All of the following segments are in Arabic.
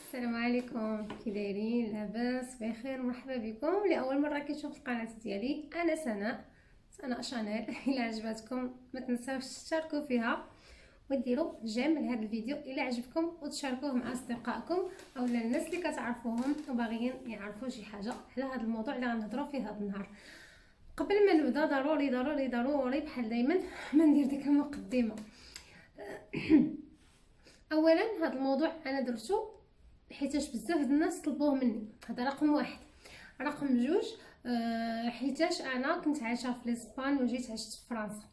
السلام عليكم، كي دايرين؟ لاباس بخير؟ مرحبا بكم لاول مره كيشوف القناه ديالي. انا سناء شانيل. الى عجبتكم ما تنساوش تشتركوا فيها وديروا جيم لهذا الفيديو الى عجبكم، وتشاركوه مع اصدقائكم او الناس اللي كتعرفوهم وباغيين يعرفوا شي حاجه على هذا الموضوع اللي غنهضروا فيه هذا النهار. قبل ما نبدا ضروري بحال دائما ما ندير ديك المقدمه. اولا هذا الموضوع انا درتو حيتاش بزاف د الناس طلبوه مني. هذا رقم واحد. رقم جوج، حيتاش انا كنت عايشه في اسبان وجيت عشت في فرنسا،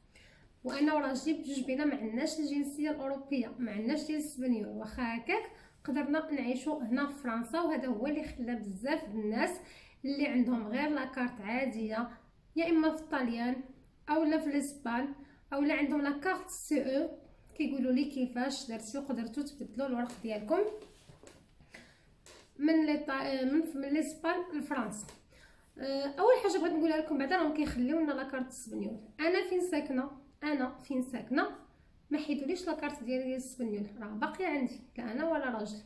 وانا وراجلي بجوج بينا ما عندناش الجنسيه الاوروبيه، ما عندناش ديال الاسبانيول، واخا هكاك قدرنا نعيشوا هنا في فرنسا. وهذا هو اللي خلى بزاف د الناس اللي عندهم غير لاكارت عاديه، يا اما في الطليان اولا في الاسبان اولا عندهم لاكارت سي او، كيقولوا لي كيفاش درتو قدرتوا تبدلوا الورق ديالكم من الاسبان لفرنسا. اول حاجه بغيت نقولها لكم، بعدا راهم كيخليونا لاكارت الاسبانيول. انا فين ساكنه ما حيدوليش لاكارت ديال الاسبانيول، راه باقيه عندي، لا انا ولا راجلي.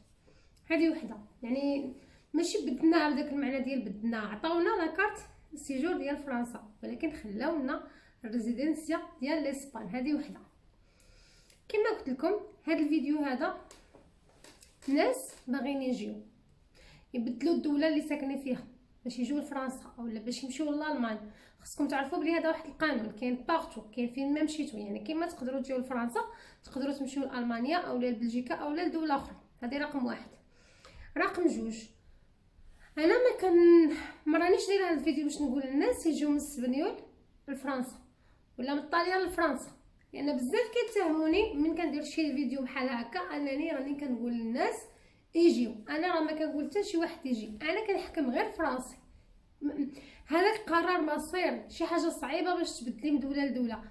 هذه وحده، يعني ماشي بدلناها بداك المعنى ديال بدلناها، عطاونا لاكارت السيجور ديال فرنسا ولكن خلاونا الريزيدنسيا ديال الاسبان. هذه وحده. كما قلت لكم هذا الفيديو هذا ناس باغيين يبدلوا الدوله اللي ساكنين فيها باش يجيو لفرنسا اولا باش يمشيو لالمان. خصكم تعرفوا بلي هذا واحد القانون كاين بارتو، كاين فين ما مشيتو، يعني كيما تقدروا تجيو لفرنسا تقدروا تمشيو لالمانيا اولا لبلجيكا اولا لدوله اخرى. هذه رقم واحد. رقم جوج، انا ما رانيش دايره هذا الفيديو باش نقول للناس يجيو من الاسبانيول لفرنسا ولا من الطليان لفرنسا، لان بزاف كيتهموني من كندير شي فيديو بحال هكا انني راني كنقول للناس يجيو. انا راه ما كنقول حتى شي واحد يجي، انا كنحكم غير فرنسي. هذاك قرار مصير، شي حاجه صعيبه باش تبدلي من دوله لدوله.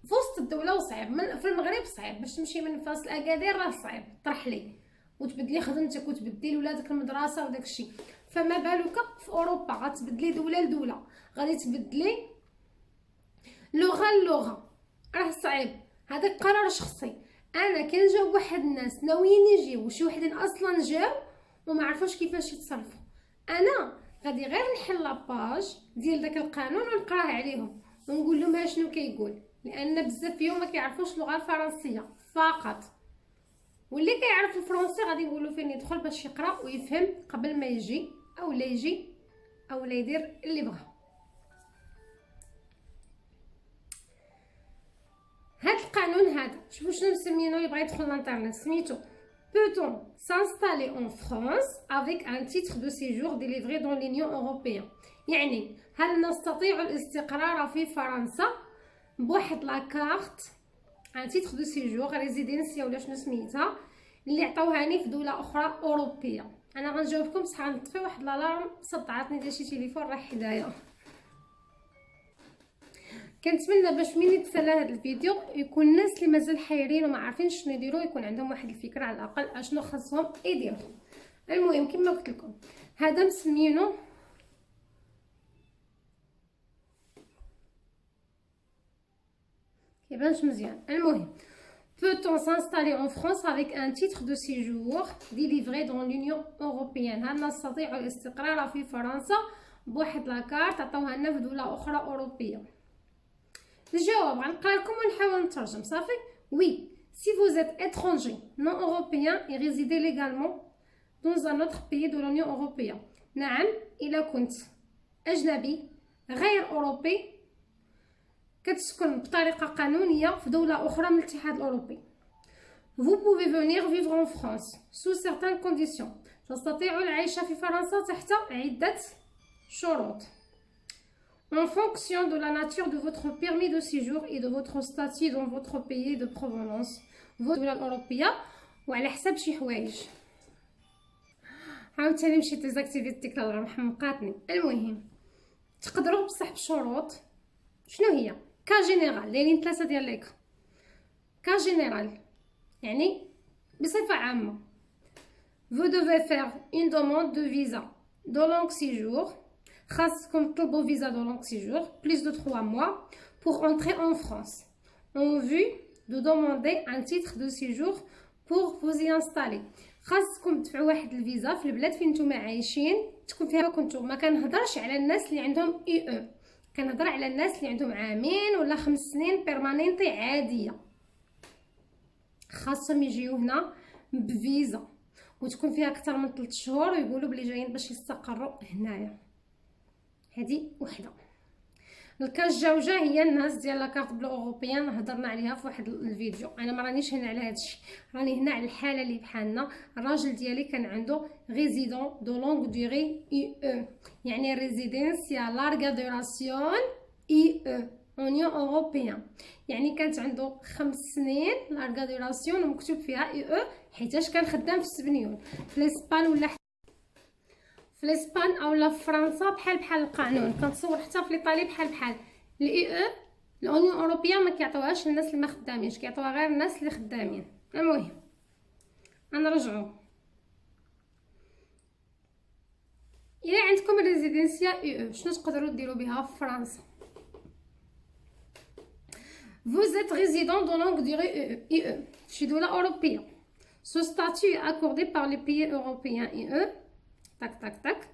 في وسط الدوله وصعيب، في المغرب صعيب باش تمشي من فاس لاكادير، راه صعيب ترحلي وتبدلي خدمتك وتبدلي ولادك المدرسه وداك الشيء، فما بالك في اوروبا غتبدلي دوله لدوله، غادي تبدلي لغه راه صعيب. هذا قرار شخصي. انا كنجاوب واحد الناس ناويين يجيو وشي وحدين اصلا جاو وما عرفوش كيفاش يتصرفوا، انا غادي غير نحل لاباج ديال داك القانون ونقراه عليهم ونقول لهم شنو كيقول، لان بزاف فيهم ما كيعرفوش اللغه الفرنسيه فقط، واللي كيعرف الفرنسي غادي نقولوا فين يدخل باش يقرا ويفهم قبل ما يجي او لا يجي او لا يدير اللي بغا. هاد القانون هذا شوفوا شنو مسمينو، اللي بغى يدخل للانترنت سميتو Peut-on s'installer en France avec un titre de séjour délivré dans l'Union européenne؟ يعني هل نستطيع الاستقرار في فرنسا بواحد لاكارت ان تيتر دو سيجور ريزيدنسيا ولا شنو سميتها اللي عطاوهاني في دوله اخرى اوروبيه؟ انا غنجاوبكم، بصح غنطفي واحد الالارم صدعتني ديال شي تليفون راه حدايا. كنتمنى باش ملي تسالى هذا الفيديو يكون الناس اللي مازال حايرين وما عارفين شنو يديروا يكون عندهم واحد الفكره على الاقل اشنو خاصهم يديروا. المهم كما قلت لكم هذا مسمينو كيبانش مزيان. المهم Peut-on s'installer en France avec un titre de séjour délivré dans l'Union européenne؟ هل نستطيع الاستقرار في فرنسا بواحد لاكارت عطاوها لنا في دوله اخرى اوروبيه؟ الجواب غنقرا لكم ونحاول نترجم صافي. Oui, si vous êtes étranger non européen et résidez légalement dans un autre pays de l'Union européenne. نعم، إلا كنت أجنبي غير أوروبي كتسكن بطريقة قانونية في دولة أخرى من الاتحاد الأوروبي. Vous pouvez venir vivre en France sous certaines conditions. تستطيع العيش في فرنسا تحت عدة شروط. En fonction de la nature de votre permis de séjour et de votre statut dans votre pays de provenance. الدولة الأوروبية وعلى حساب شي حوايج. عاوتاني مشيت ديزاكتيفيت ديك الالارم حمقاتني. المهم تقدروا بصح بشروط. شنو هي؟ كا جينيرال دايرين 3 ديال ليك. كا جينيرال يعني بصفة عامة. Vous devez faire une demande de visa de long séjour. خاصكم تطلبوا فيزا دو لونغ سيجور plus de 3 mois pour entrer en France en vue de demander un titre de séjour pour vous y installer. خاصكم تدفعوا واحد الفيزا في البلاد فين نتوما عايشين تكون فيها كنتو. ما كنهضرش على الناس اللي عندهم اي او، كنهضر على الناس اللي عندهم عامين ولا 5 سنين بيرمانينتي عاديه، خاصهم يجيو هنا بفيزا وتكون فيها اكثر من 3 شهور ويقولوا بلي جايين باش يستقروا هنايا. هذه وحده. الكاس جوجه هي الناس ديال لاكارت بلو اوروبيان، هضرنا عليها في واحد الفيديو. انا ما رانيش هنا على هادشي، راني هنا على الحاله اللي بحالنا. الراجل ديالي كان عنده ريزيدون دو لونغ دوري اي او، يعني ريزيدنسيا لارغا دوراسيون اي او اونيون اوروبيان، يعني كانت عنده 5 سنين لارغا دوراسيون ومكتوب فيها اي او، حيتاش كان خدام في السبنيون. في الاسبان ولا في الاسبان اولا في فرنسا بحال القانون. كنتصور حتى في ايطاليا بحال الاي او الاونيون اوروبيان ما كيعطيوهاش الناس اللي ما خدامينش، كيعطيوها غير الناس اللي خدامين. المهم غنرجعوا، الا عندكم ريزيدنسيا اي او شنو تقدروا ديروا بها في فرنسا؟ Vous êtes résident de longue durée IE chez de la européenne. Ce statut est accordé par les pays européens IE. تاك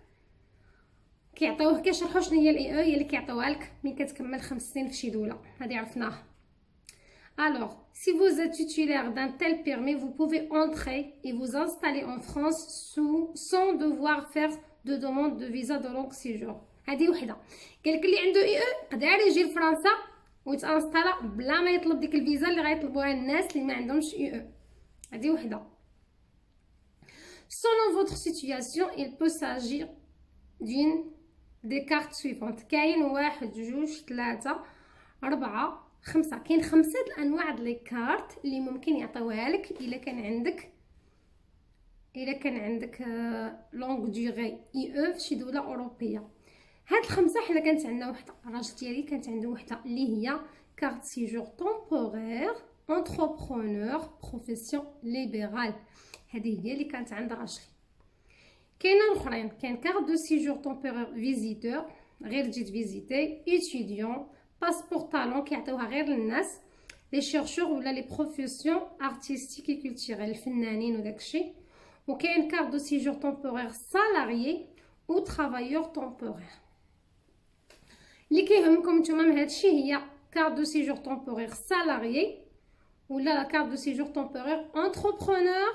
كيعطيوه، كيشرحوا شنو هي الاي او، هي اللي كيعطيوها لك ملي كتكمل 5 سنين في شي دوله. هذه عرفناها. Alors, si vous êtes titulaire d'un tel permis, vous pouvez entrer et vous installer en France sans devoir faire de demande de visa de long séjour. هذه وحده. قالك اللي عنده اي او يقدر يجي لفرنسا ويتانستالا بلا ما يطلب ديك الفيزا اللي غيطلبوها الناس اللي ما عندهمش اي او. هذه وحده. Selon votre situation, il peut s'agir d'une des cartes suivantes. كاين 1 2 3 4 5. كاين 5 الانواع د لي كارت اللي ممكن يعطيوها لك الا كان عندك لونغ ديغي اي او في شي دوله اوروبيه. هاد الخمسه حنا كانت عندنا وحده، الراجل ديالي كانت عنده وحده اللي هي كارت سيجور طومبورير انتربرونور بروفيسيون ليبرال. هذه هي اللي كانت عند راجلي. كاينه الاخرين، كاين كارت دو سيجور طومبورير فيزيتور، غير جيت فيزيتي، ايتيديون، باسبور طالون كيعطيوها غير للناس لي شيرشور ولا لي بروفيسيون ارتستيك اي كولتوريل، الفنانين وداكشي. وكاين كارت دو سيجور طومبورير سالاريي او ترافايور طومبورير. اللي كيهمكم نتوما من هادشي هي كارت دو سيجور طومبورير سالاريي ولا لا كارت دو سيجور طومبورير انتربرونور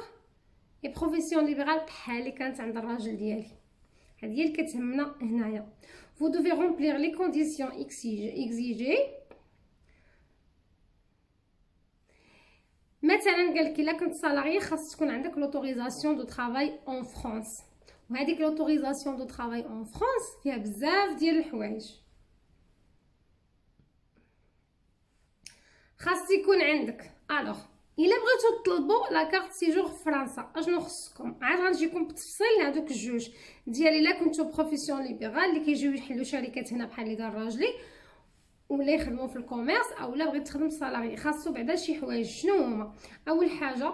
اي بروفيسيون ليبرال بحال اللي كانت عند الراجل ديالي. هذه هي اللي كتهمنا هنايا. Vous devez remplir les conditions exigées. مثلا قالك الا كنت سالاري خاص تكون عندك لوتوريزاسيون دو طرافاي اون فرانس، وهذيك لوتوريزاسيون دو طرافاي اون فرانس فيها بزاف ديال الحوايج. خاص يكون عندك الوغ الا بغيتو تطلبوا لا كارت سيجور في فرنسا اشنو خصكم؟ عاد غنجيكم بالتفصيل لهادوك الجوج ديال الا كنتو بروفيسيون ليبرال اللي كيجيو يحلوا شركات هنا بحال اللي دار راجلي ولا يخدموا في الكوميرس، او لا بغيت تخدم سالاري. خاصو بعدا شي حوايج. شنو هما؟ اول حاجه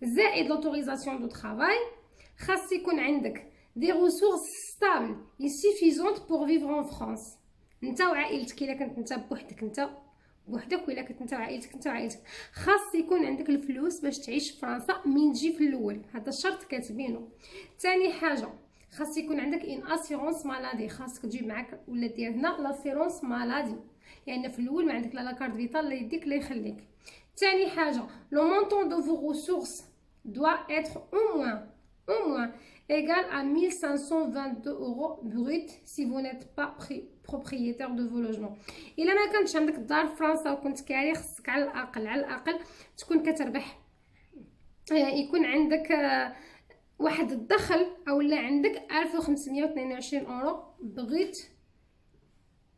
زائد لوتوريزاسيون دو طرافاي، خاص يكون عندك دي ريسورس ستابل اي سوفيزونت بور فيفر ان فرانس، انت وعائلتك. الا كنت انت بوحدك انت بوحدك، ولا كنت انت وعائلتك انت وعائلتك، خاص يكون عندك الفلوس باش تعيش في فرنسا من تجي في الاول. هذا الشرط كاتبينه. ثاني حاجه خاص يكون عندك ان اسيرونس مالادي، خاصك تجيب معاك ولا دير هنا لاسيرونس مالادي، لان يعني في الاول ما عندك لا كارت فيتال لا يديك لا يخليك. ثاني حاجه لو مونطون دو فو ريسورس دوا اتر او موان égal à 1522 euros brut si vous n'êtes pas propriétaire de vos logements. الا ما كانتش عندك دار في فرنسا وكنت كاري، خصك على الاقل تكون كتربح، يكون عندك واحد الدخل اولا عندك 1522 اورو بغيت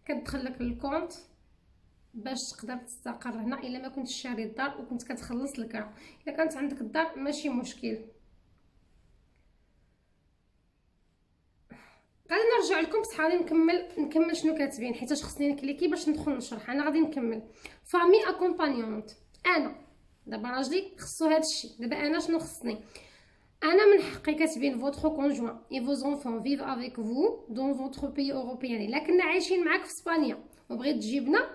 كتدخل لك للكونت باش تقدر تستقر هنا. الا ما كنتش شاري الدار وكنت كتخلص الكرا، الا كانت عندك الدار ماشي مشكل. غادي نرجع لكم بصح غادي نكمل شنو كاتبين حيتاش خصني نكليكي باش ندخل نشرح. انا غادي نكمل. فامي اكومبانيونت، انا دابا راجلي خصو هذا الشيء. دابا انا شنو خصني؟ انا من حقي كاتبين فوتر كونجوان اي فوز انفون فيف افيك فو دون فوتر بيي اوروبيان. الا كنا عايشين معاك في اسبانيا وبغيت تجيبنا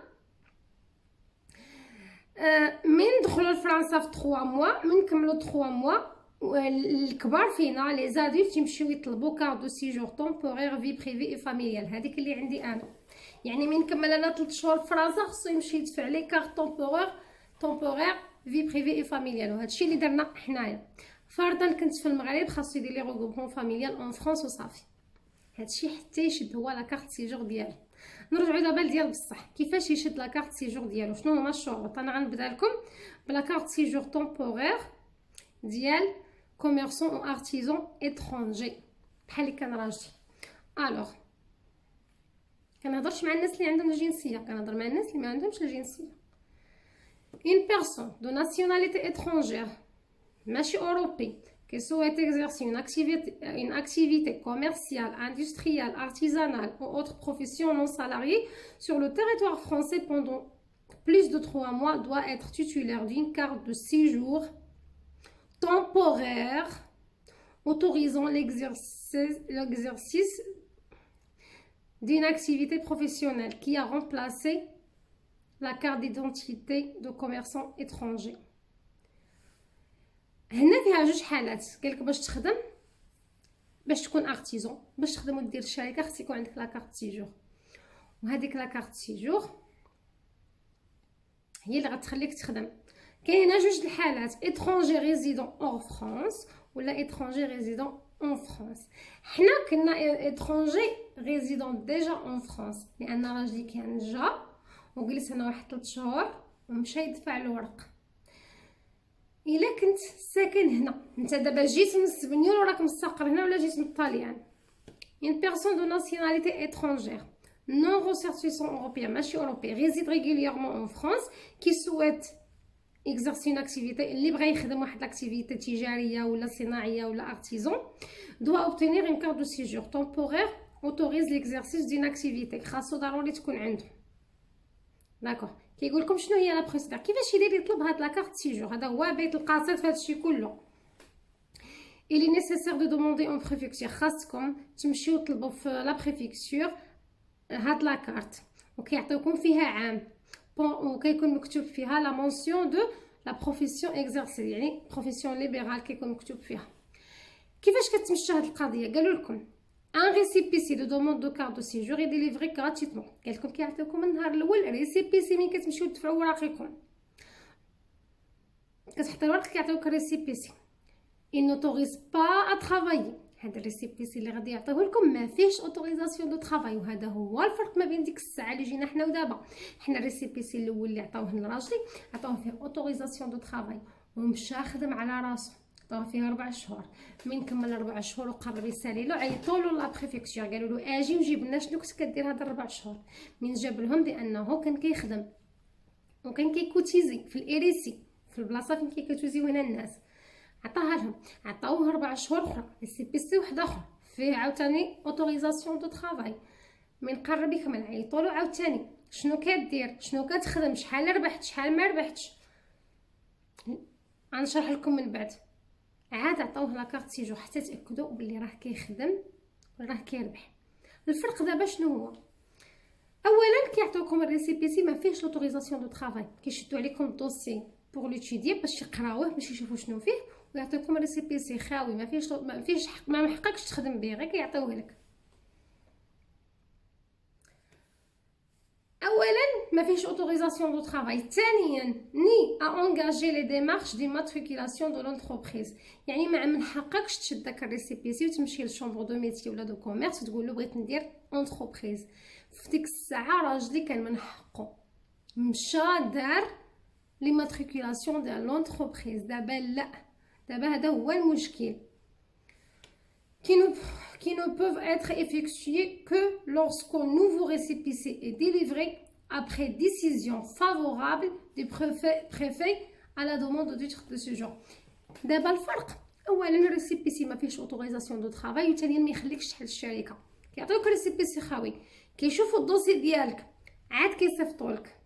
من ندخلوا لفرنسا في 3 موا، من نكملوا 3 موا والكبار فينا لي زادولت يمشيو يطلبوا كارت دو سيجور طومبورير في بريفي اي فاميليال، هذيك اللي عندي انا. يعني من كمل انا 3 شهور في فرنسا خصو يمشي يدفع لي كارت طومبورير في بريفي اي فاميليال، وهذا الشيء اللي درنا حنايا. فرضا كنت في المغرب خاصو يدير لي ريغروبمون فاميليال اون فرانس وصافي، هذا الشيء حتى يشد هو لا كارت سيجور ديالو. نرجعوا دابا لديال بصح كيفاش يشد لا كارت سيجور ديالو، شنو هما الشروط. انا غنبدا لكم بلا كارت سيجور طومبورير ديال كوميرسون او ارتيزون اترونجي بحال اللي كان راجل. الوغ كنهضرش مع الناس اللي عندهم الجنسيه، كنهضر مع الناس اللي ما عندهمش الجنسيه. une personne de nationalité étrangère ماشي اوروبي qui souhaite exercer une activité commerciale, industrielle, artisanale ou autre profession non salariée sur le territoire français pendant plus de 3 mois doit être titulaire d'une carte de séjour temporaire autorisant l'exercice d'une activité professionnelle qui a remplacé la carte d'identité de commerçant étranger. هنا فيها جوج حالات. قالك باش تخدم، باش تكون ارتيزون، باش تخدم ودير الشركه خص يكون عندك لا كارت سيجور، وهذيك لا كارت سيجور هي اللي غتخليك تخدم. كاينه جوج الحالات، اترونجي ريزيدون اور فرانس ولا اترونجي ريزيدون اون فرانس. حنا كنا اترونجي ريزيدون ديجا اون فرانس، لان راجلي كان جا وجلس هنا واحد 3 شهور ومشى يدفع الورق. الا كنت ساكن هنا، انت دابا جيت من السبنيول وراك مستقر هنا ولا جيت من الطاليان، une personne de nationalité étrangère non ressortissant européen ماشي اوروبي réside régulièrement en France qui souhaite exercer une activité اللي بغى يخدم واحد لاكتيفيتي تجاريه ولا صناعيه ولا ارتيزون doit obtenir une carte de séjour temporaire autorise l'exercice d'une activité. خاصو ضروري تكون عنده. داكوغ. كيقول لكم شنو هي لا بروسيدور، كيفاش يدير يطلب هاد لا كارت سيجور. هذا هو بيت القصيد في هادشي كله. il est nécessaire de demander en préfecture، خاصكم تمشيو تطلبوا في لا بريفكتور هاد لا كارت، وكيعطيوكم فيها عام وكيكون مكتوب فيها لا مونسيون دو لا بروفيسيون اكزercer، يعني بروفيسيون ليبرال كيكون مكتوب فيها. كيفاش كتمشى هاد القضيه؟ قالوا لكم ان ريسيبيسي دو دوموند دو كارت دو سيجور اي ديليفري غراتويتمون. قال لكم كيعطيوكم النهار الاول ريسيبيسي ملي كتمشيو تدفعوا وراقيكم، كتحطي الورق كيعطيوك ريسيبيسي. il n'autorise pas à travailler. هذا الريسيبيسي اللي غادي يعطيه لكم ما فيهش اوتوريزاسيون دو طرافاي، وهذا هو الفرق ما بين ديك الساعه اللي جينا حنا ودابا. حنا الريسيبيسي الاول اللي عطاوه لراجلي عطاوه فيه اوتوريزاسيون دو طرافاي ومشى خدم على راسو، عطاوه فيه 4 شهور. من كمل 4 شهور وقرب يسالي عيطوا له لا بريفكتور قالوا له اجي وجيب لنا شنو كنت كدير هاد 4 شهور. من جاب لهم بانه كان كيخدم وكان كيكوتيزي في الاريسي في البلاصه فين كيكوتيزيو هنا الناس. عطاها لهم، عطاوه 4 شهور اخرى ريسيبيسي واحد اخر فيه عاوتاني اوتوريزاسيون دو طرافاي. من قرب يكمل عيطوا له عاوتاني شنو كدير، شنو كتخدم، شحال ربحت، شحال ما ربحتش. غنشرح لكم من بعد. عاد عطاوه لا كارت سيجور حتى تاكدوا بلي راه كيخدم وراه كيربح. الفرق دابا شنو هو؟ اولا كيعطيوكم الريسيبيسي ما فيهش لوتوريزاسيون دو طرافاي، كيشدوا عليكم الدوسي بور لوتيدي باش يقراوه باش يشوفوا شنو فيه، ويعطيكم الريسيبيسي خاوي ما فيهش حق، ما محققش تخدم به، غير كيعطيوه لك. اولا ما فيهش اوتوريزاسيون دو طرافاي. ثانيا ني ا انغاجي لي ديمارش دي ماتريكولاسيون دو لونتربريز، يعني ما من حقكش تشد داك الريسيبيسي وتمشي للشومبر دو ميتي ولا دو كوميرس وتقول له بغيت ندير اونتربريز. في ديك الساعه راجلي كان من حقه مشى دار لي ماتريكولاسيون ديال لونتربريز. دابا لا، دابا هذا هو المشكل. qui ne peuvent être effectués que lorsqu'un nouveau récépissé est délivré après décision favorable du préfet à la demande de titre de séjour. دابا الفرق اولا الريسيبيسي ما فيهش اوتوريزاسيون دو طرافاي، وثانيا ما يخليكش تحل الشركه. كيعطيوك ريسيبيسي خاوي، كيشوفوا الدوسي ديالك عاد كيصيفطولك.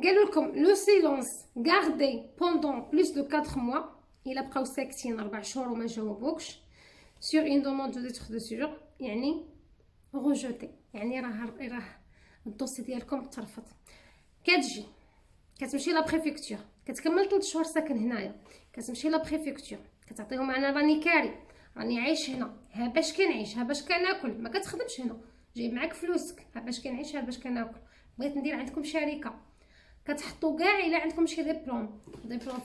قالوا لكم لو سيلونس غاردي بوندون بلوس دو 4 موا، الا بقاو ساكتين 4 شهور وما جاوبوكش سور اون دوموند دو تيتر دو سيجور، يعني روجوتي، يعني راه الدوسي ديالكم ترفض. كتجي كتمشي لا بريفكتور، كتكمل 3 شهور ساكن هنايا، كتمشي لا بريفكتور كتعطيهم انا راني كاري، راني عايش هنا، ها باش كنعيش، ها باش كناكل، ما كتخدمش هنا، جايب معاك فلوسك، ها باش كنعيش، ها باش كناكل، بغيت ندير عندكم شركه، كتحطوا كاع الا عندكم شي ديبلوم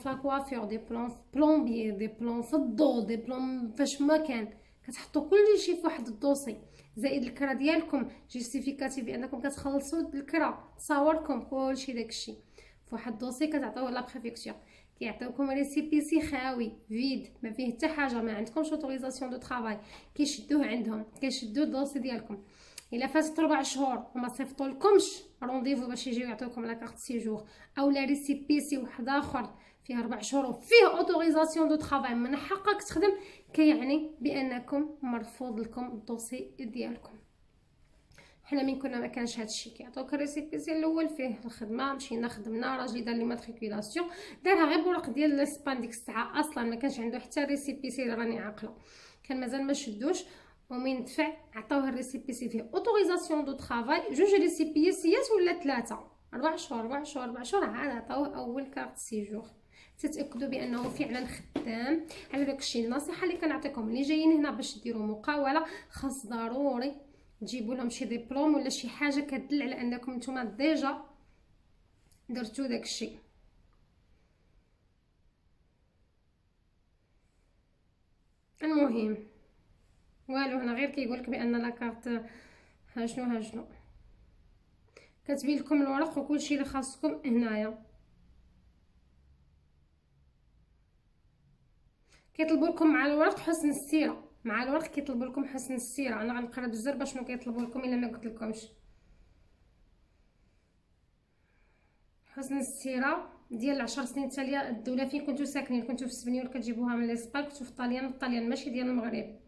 في لا كوافير، ديبلوم في بلومبيي، ديبلوم في الضو، ديبلوم فاش ما كان، كتحطوا كلشي في واحد الدوسي، زائد الكرا ديالكم جيستيفيكاتيف بانكم كتخلصوا الكرا، تصاوركم كلشي داكشي في واحد الدوسي كتعطيوه لا بريفكتور، كيعطيوكم ريسيبيسي خاوي فيد ما فيه حتى حاجه، ما عندكمش اوتوريزاسيون دو طرافاي، كيشدوه عندهم، كيشدوا الدوسي ديالكم، الا فاتت 4 شهور وما صيفطولكمش رونديفو باش يجيو يعطيوكم لا كارت سيجور او لا ريسيبيسي واحد اخر فيه 4 شهور وفيه اوتوريزاسيون دو طرافاي من حقك تخدم، كيعني بانكم مرفوض لكم الدوسي ديالكم. حنا من كنا ما كانش هادشي، كيعطوك الريسيبيسي الاول فيه الخدمه، مشينا خدمنا، راجلي دار لي ماتريكولاسيون، دارها غير بورق ديال الاسبان ديك الساعه، اصلا ما كانش عنده حتى ريسيبيسي اللي راني عاقله، كان مازال ما شدوش، ومن دفع عطاوه الريسيبيسي فيه اوتوريزاسيون دو طرافاي، جوج ريسيبيسيات ولا 3، 4 شهور 4 شهور 4 شهور عاد عطاوه اول كارت سيجور، تتاكدوا بانه فعلا خدام على داكشي. النصيحه اللي كنعطيكم اللي جايين هنا باش ديروا مقاوله، خاص ضروري تجيبوا لهم شي ديبلوم ولا شي حاجه كتدل على انكم نتوما ديجا درتو داكشي. المهم والو هنا غير كيقولك بان لا كارت ها شنو كتبين لكم الورق وكلشي اللي خاصكم هنايا، كيطلبوا لكم مع الورق حسن السيره، مع الورق كيطلبوا لكم حسن السيره، انا غنقرا بالزربه شنو كيطلبوا لكم الا ما قلت لكمش. حسن السيره ديال 10 سنين تاليه، الدوله فين كنتو ساكنين، كنتو في سبنيور كتجيبوها من ليسبان، كنتو في الطاليان ماشي ديال المغرب.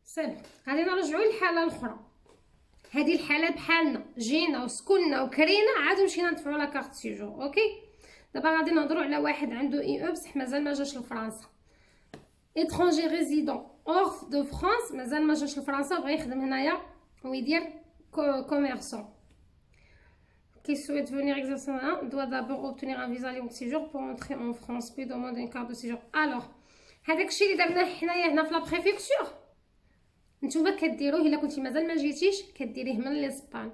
صافي غادي نرجعوا للحاله الاخرى، هذه الحاله بحالنا جينا وسكننا وكرينا عاد مشينا ندفعوا لا كارت سيجور. اوكي دابا غادي نهضروا على واحد عنده اي او بصح مازال ما جاش لفرنسا، étranger résident hors de France، مازال ما جاش لفرنسا بغى يخدم هنايا ويدير commerçant qui souhaite venir exercer doit d'abord obtenir un visa de séjour pour entrer en France puis demander une carte de séjour. alors هذاك الشيء اللي درناه حنايا هنا في لا بريفكتور نتوما كديروه الا كنتي مازال ما جيتيش، كديريه من لاسبان،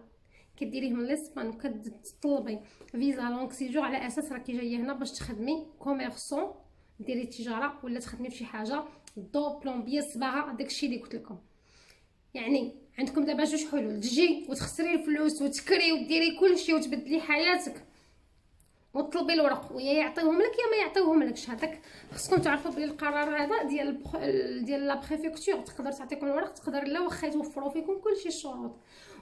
كديريه من لاسبان وكتطلبي فيزا لونغ سيجور على اساس راكي جايه هنا باش تخدمي كوميرسون، ديري تجاره ولا تخدمي فشي حاجه دو بلومبيه الصباغه، داكشي اللي قلت لكم. يعني عندكم دابا جوج حلول، تجي وتخسري الفلوس وتكري وديري كلشي وتبدلي حياتك وتطلبي الورق ويا يعطيوهم لك يا ما يعطيوهم لكش. هذاك خصكم تعرفوا بلي القرار هذا ديال لا بريفكتور، تقدر تعطيكم الورق، تقدر لا واخا يتوفروا فيكم كلشي الشروط.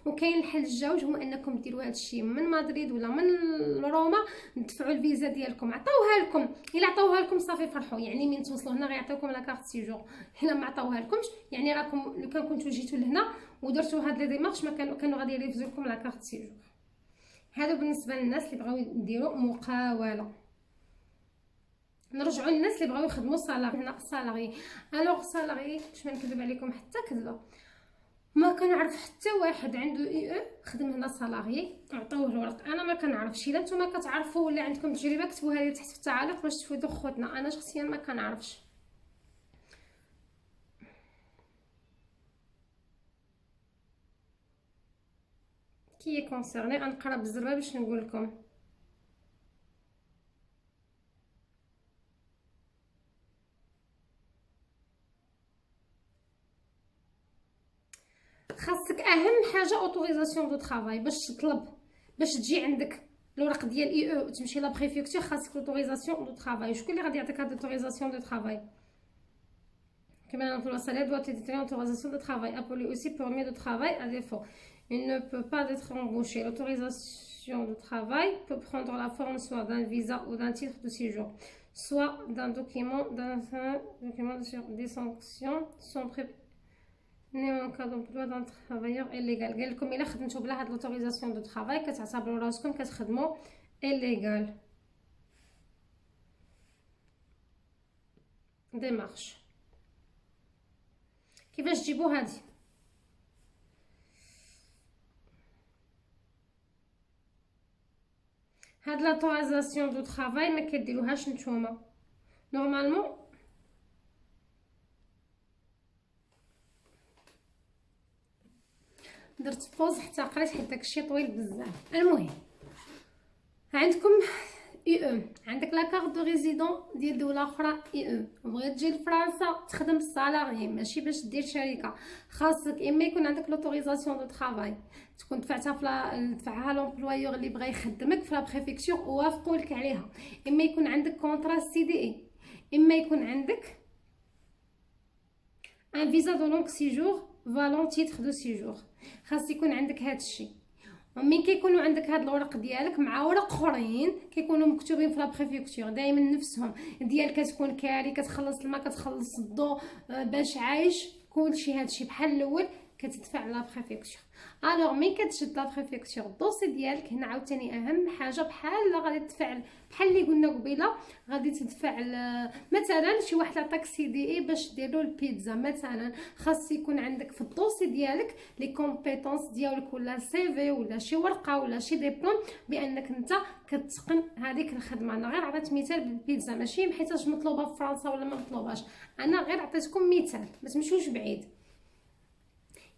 وكاين الحل الجوج هو انكم ديروا هذا الشيء من مدريد ولا من روما، ندفعوا الفيزا ديالكم، عطاوها لكم، الا عطاوها لكم صافي فرحوا، يعني من توصلوا هنا غيعطيوكم لا كارت سيجور، الا ما عطاوها لكمش يعني راكم لو كان كنتو جيتوا لهنا ودرتوا هاد لي ديمارش ما كانوا غادي يريفزوا لكم لا كارت سيجور. هذا بالنسبه للناس اللي بغاو يديروا مقاوله. نرجعوا للناس اللي بغاو يخدموا صالاري. هنا صالاري، الوغ صالاري باش ما نكذب عليكم حتى كذبه، ما كنعرف حتى واحد عنده اي او خدم هنا صالاري عطاوه الورق، انا ما كنعرفش. الا نتوما كتعرفوا ولا عندكم تجربه كتبوها لي تحت في التعاليق باش تفيدوا خوتنا، انا شخصيا ما كنعرفش. كي كونسيرني غنقرا بالزربه باش نقول لكم. خاصك اهم حاجه اوتوريزاسيون دو طرافاي باش تطلب، باش تجي عندك الورق ديال اي او تمشي لا بريفكتور، خاصك اوتوريزاسيون دو طرافاي. شكون اللي غادي يعطيك هاد اوتوريزاسيون دو طرافاي؟ كما نقولوا salaire doit être une autorisation de travail, appelée aussi permis de travail à défaut. Il ne peut pas être embauché. L'autorisation de travail peut prendre la forme soit d'un visa ou d'un titre de séjour, soit d'un document des sanctions sont en cas d'emploi d'un travailleur illégal. قال لكم الا خدمتوا بلا هاد l'autorisation de travail كتعتبروا راسكم كتخدموا illégal. démarche كيفاش تجيبوا هادي؟ هاد لاتوريزاسيون دو طرافاي ما كديروهاش نتوما نورمالمون. درت بوز حتى قريت حيت داكشي طويل بزاف. المهم عندكم اي عندك لا كارت دو ريزيدون ديال دوله اخرى اي بغيت تجي لفرنسا تخدم بالسالاري ماشي باش دير شركه، خاصك اما يكون عندك لوتوريزاسيون دو طرافاي تكون دفعها لومبلويور اللي بغى يخدمك في لا بريفكتور ووافقوا لك عليها، اما يكون عندك كونطرا سي دي اي، اما يكون عندك ان فيزا دو لونغ سيجور فالون تيتر دو سيجور. خاص يكون عندك هذا الشيء. ومن كيكونوا عندك هاد الورق ديالك مع ورق اخرين كيكونوا مكتوبين في لا بريفكتور دائما نفسهم ديال كتكون كاري كتخلص الماء كتخلص الضوء باش عايش كلشي هادشي بحال الاول كتدفع لا بريفكتور. الوغ ملي كتشد لا بريفكتور الدوسي ديالك هنا عاوتاني اهم حاجه بحال غادي تدفع بحال اللي قلنا قبيله غادي تدفع مثلا شي واحد عطاك سي دي اي باش ديروا البيتزا مثلا، خاص يكون عندك في الدوسي ديالك لي كومبيتونس ديالك ولا سي في ولا شي ورقه ولا شي ديبلوم بانك انت كتقن هذيك الخدمه. انا غير عطيت مثال بالبيتزا ماشي حيتاش مطلوبه في فرنسا ولا ما مطلوباش، انا غير عطيتكم مثال ما تمشوش بعيد.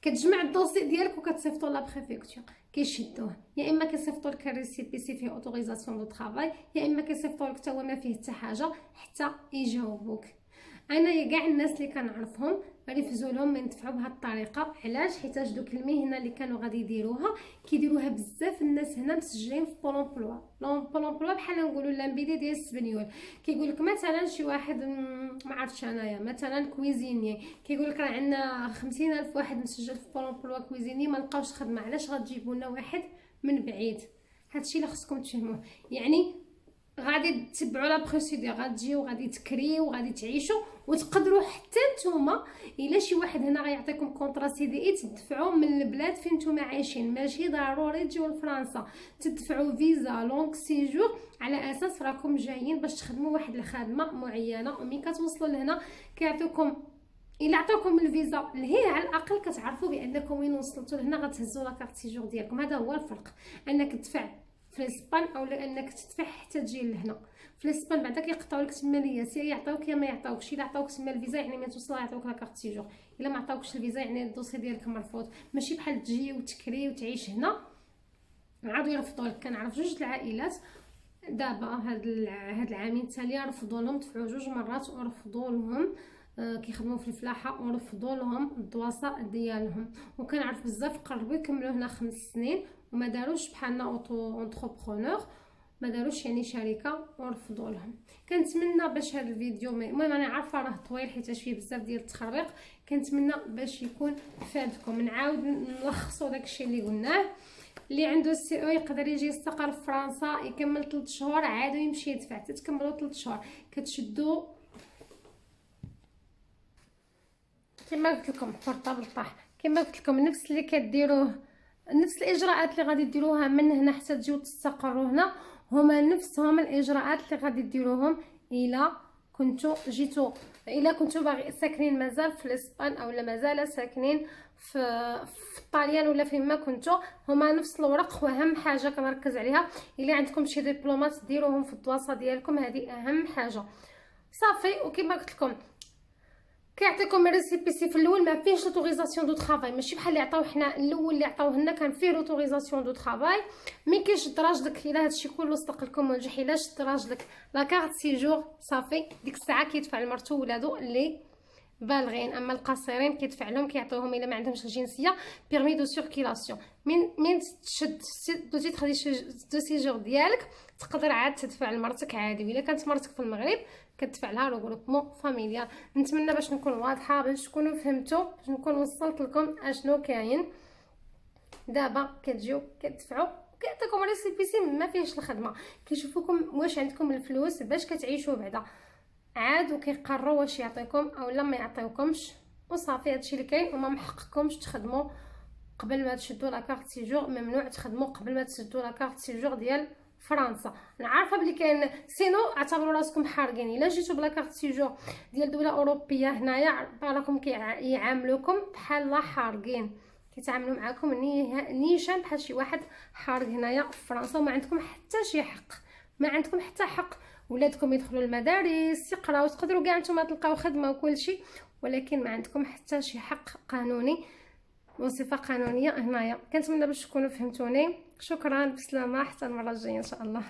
كتجمع الدوسي ديالك وكتصيفطو لا بريفكتور كيشدوه، يا اما كيصيفطوا لك الريسيبيسي فيه اوتوريزاسيون دو طرافاي، يا اما كيصيفطوا لك حتى هو ما فيه حتى حاجه حتى يجاوبوك. انا يا كاع الناس اللي كنعرفهم ريفزوا لهم من يدفعوا بهذه الطريقه. علاش؟ حيت دوك المهنه اللي كانوا غادي يديروها كيديروها بزاف الناس هنا مسجلين في بول امبلوا. بول امبلوا بحال نقولوا لامبيدي ديال السبنيول كيقول لك مثلا شي واحد ما عرفتش انايا مثلا كويزيني كيقول لك راه عندنا 50,000 واحد مسجل في بول امبلوا كويزيني ما لقاوش خدمه. علاش غتجيبوا لنا واحد من بعيد؟ هادشي اللي خصكم تفهموه. يعني غادي تتبعوا لا بروسيدور، غتجيو غادي تكريو غادي تعيشوا وتقدروا حتى نتوما الا شي واحد هنا غيعطيكم كونطرا سي دي اي تدفعوا من البلاد فين نتوما عايشين، ماشي ضروري تجيو لفرنسا، تدفعوا فيزا لونغ سيجور على اساس راكم جايين باش تخدموا واحد الخدمه معينه. ومن كتوصلوا لهنا كيعطيوكم الا عطاوكم الفيزا لهي على الاقل كتعرفوا بانكم وين وصلتوا لهنا غتهزوا لا كارت سيجور ديالكم. هذا هو الفرق، انك تدفع في الاسبان او انك تدفع حتى تجي لهنا. في الاسبان بعدا كيقطعوا لك تما الياس، يا يعطيوك يا ما يعطيوكش. الا عطاوك تما الفيزا يعني ملي توصل يعطيوك لا كارت سيجور، الا ما عطاوكش الفيزا يعني الدوسي ديالك مرفوض. ماشي بحال تجي وتكري وتعيش هنا عادوا يرفضوا لك. كنعرف جوج العائلات دابا هاد العامين التاليه رفضوا لهم، دفعوا جوج مرات ورفضوا لهم كيخدموا في الفلاحه ورفضوا لهم الدواسه ديالهم. وكنعرف بزاف قربوا يكملوا هنا 5 سنين وما داروش بحالنا اوتو انتربرونور، ما داروش يعني شركه ورفضوا لهم. كنتمنى باش هذا الفيديو المهم انا عارفه راه طويل حيت فيه بزاف ديال التخربيق، كنتمنى باش يكون فادكم. نعاود نلخصوا داكشي اللي قلناه. اللي عنده سي او يقدر يجي يستقر في فرنسا يكمل 3 شهور عاد ويمشي يدفع حتى تكملوا 3 شهور. كتشدوا كما قلت لكم بورطابل طاح، كما قلت لكم نفس اللي كديروه، نفس الاجراءات اللي غادي ديروها من هنا حتى تجيو تستقروا هنا هما نفسهم الاجراءات اللي غادي ديروهم الا كنتو جيتو، الا كنتو باغي ساكنين مازال في الاسبان او لا مازال ساكنين في الطاليان ولا فين ما كنتو. هما نفس الورق. واهم حاجه كنركز عليها الا عندكم شي دبلومات ديروهم في الدواسه ديالكم، هذه اهم حاجه صافي. وكما قلت لكم كيعطيكم الريسيبيسي في الاول ما فيهش لوتوريزاسيون دو طرافاي، ماشي بحال اللي عطاو حنا الاول اللي عطاوه لنا كان فيه لوتوريزاسيون دو طرافاي. ملي كيشد راجلك الا هادشي كله صدق لكم ونجح، الا شد راجلك لا كارت سيجور صافي ديك الساعه كيدفع لمرتو ولادو اللي بالغين. اما القاصرين كيدفع لهم كيعطيوهم الا ما عندهمش الجنسيه بيرمي دو سيركيلاسيون. من تشد دو تيتر دو سيجور ديالك تقدر عاد تدفع لمرتك عادي، ولا كانت مرتك في المغرب كتدفع لها روغروبمون فاميليال. نتمنى باش نكون واضحه باش تكونوا فهمتوا، باش نكون وصلت لكم اشنو كاين. دابا كتجيو كتدفعوا كيعطيكم ريسيبيسي ما فيهش الخدمه، كيشوفوكم واش عندكم الفلوس باش كتعيشوا بعدا عاد وكيقرروا واش يعطيكم او لا ما يعطيوكمش وصافي. هادشي اللي كاين. وما محققكمش تخدموا قبل ما تشدوا لا كارت سيجور، ممنوع تخدموا قبل ما تشدوا لا كارت سيجور ديال فرنسا. انا عارفه بلي كاين سينو اعتبروا راسكم حارقين. الا جيتوا بلا كارت سيجور ديال دوله اوروبيه هنايا راكم كيعاملوكم بحال حارقين، كيتعاملوا معاكم نيشان بحال شي واحد حارق هنايا في فرنسا، وما عندكم حتى شي حق، ما عندكم حتى حق. ولادكم يدخلوا المدارس يقراو، تقدروا كاع نتوما تلقاو خدمه وكل شيء، ولكن ما عندكم حتى شي حق قانوني وصفه قانونيه هنايا. كنتمنى باش تكونوا فهمتوني. شكرا، بسلامه، حتى المره الجايه ان شاء الله.